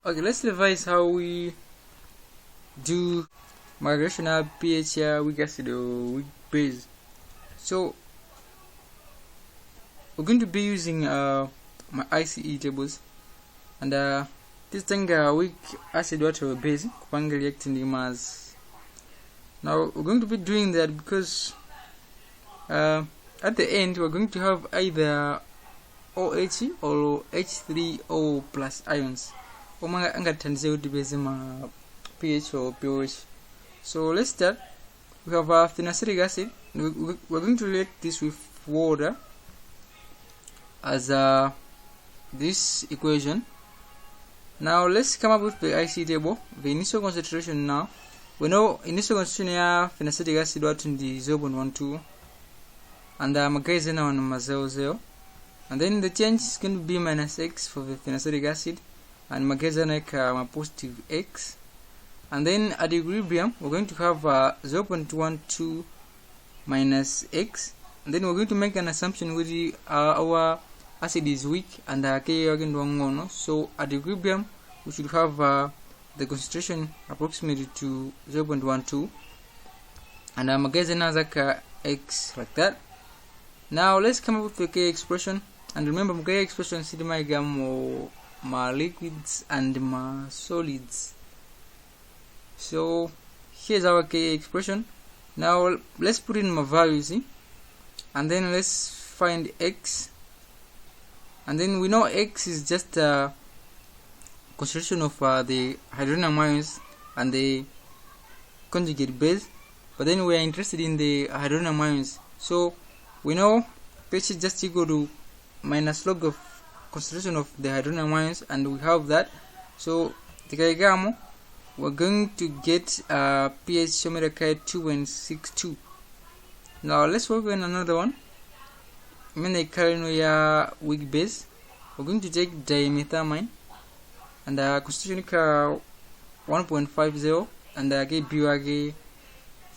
Okay, let's revise how we do migrational pH weak acid or weak base. So we're going to be using my ICE tables, and this thing weak acid water base reacting the mass. Now we're going to be doing that because at the end we're going to have either OH or H3O plus ions. pH or pH. So let's start. We have phenacetic acid. We're going to react this with water as this equation. Now let's come up with the IC table. The initial concentration now. We know initial concentration here phenacetic acid what in the 0.12 and magnesium on 0.00, and then the change is going to be minus X for the phenacetic acid and magnesium positive X, and then at equilibrium we're going to have 0.12 minus X, and then we're going to make an assumption with our acid is weak and K again wrong. So at equilibrium we should have the concentration approximately to 0.12 and magnesium has X like that. Now let's come up with the K expression, and remember K expression is my liquids and my solids. So here's our K expression. Now let's put in my values, and then let's find X, and then we know X is just a concentration of the hydrogen ions and the conjugate base, but then we are interested in the hydrogen ions, so we know pH is just equal to minus log of concentration of the hydrogen ions, and we have that. So the we're going to get pH 2.62. Now let's work on another one. When I carry weak base, we're going to take dimethamine and concentration 1.50 and get BUAG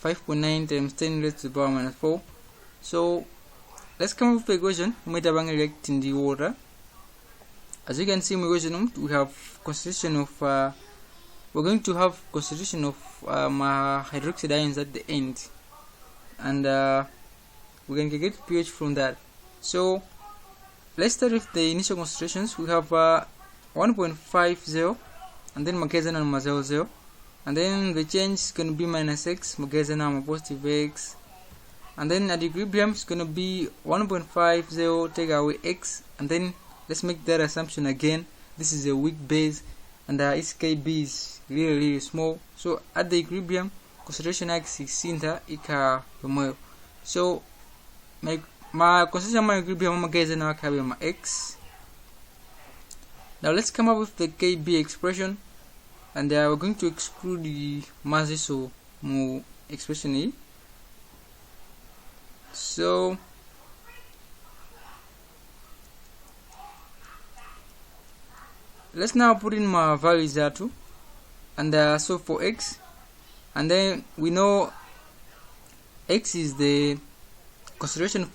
5.9 times 10 raised to the power minus 4. So let's come up with the equation. We might have react in the water. As you can see in the equation, we have concentration of we're going to have concentration of hydroxide ions at the end, and we can get pH from that. So let's start with the initial concentrations. We have 1.50 and then magnesium and 0.00, and then the change is going to be minus X, magnesium and positive X, and then at equilibrium it's going to be 1.50 take away X, and then let's make that assumption again. This is a weak base and its Kb is really small, so at the equilibrium concentration X is center ika. So my concentration equilibrium magnesium now can be my X. Now let's come up with the Kb expression, and we're going to exclude the masses, so more expression E. So let's now put in my values there too, and so for X, and then we know X is the concentration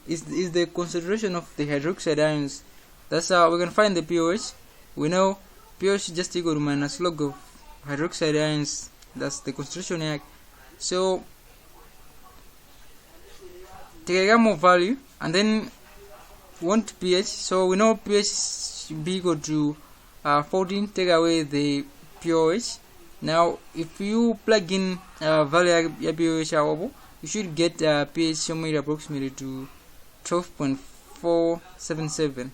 is the concentration of the hydroxide ions. That's how we can find the pH. We know pH is just equal to minus log of hydroxide ions. That's the concentration here. So take a more value, and then want pH. So we know pH should be equal to 14. Take away the pH. Now if you plug in value of pH, you should get pH somewhere approximately to 12.477.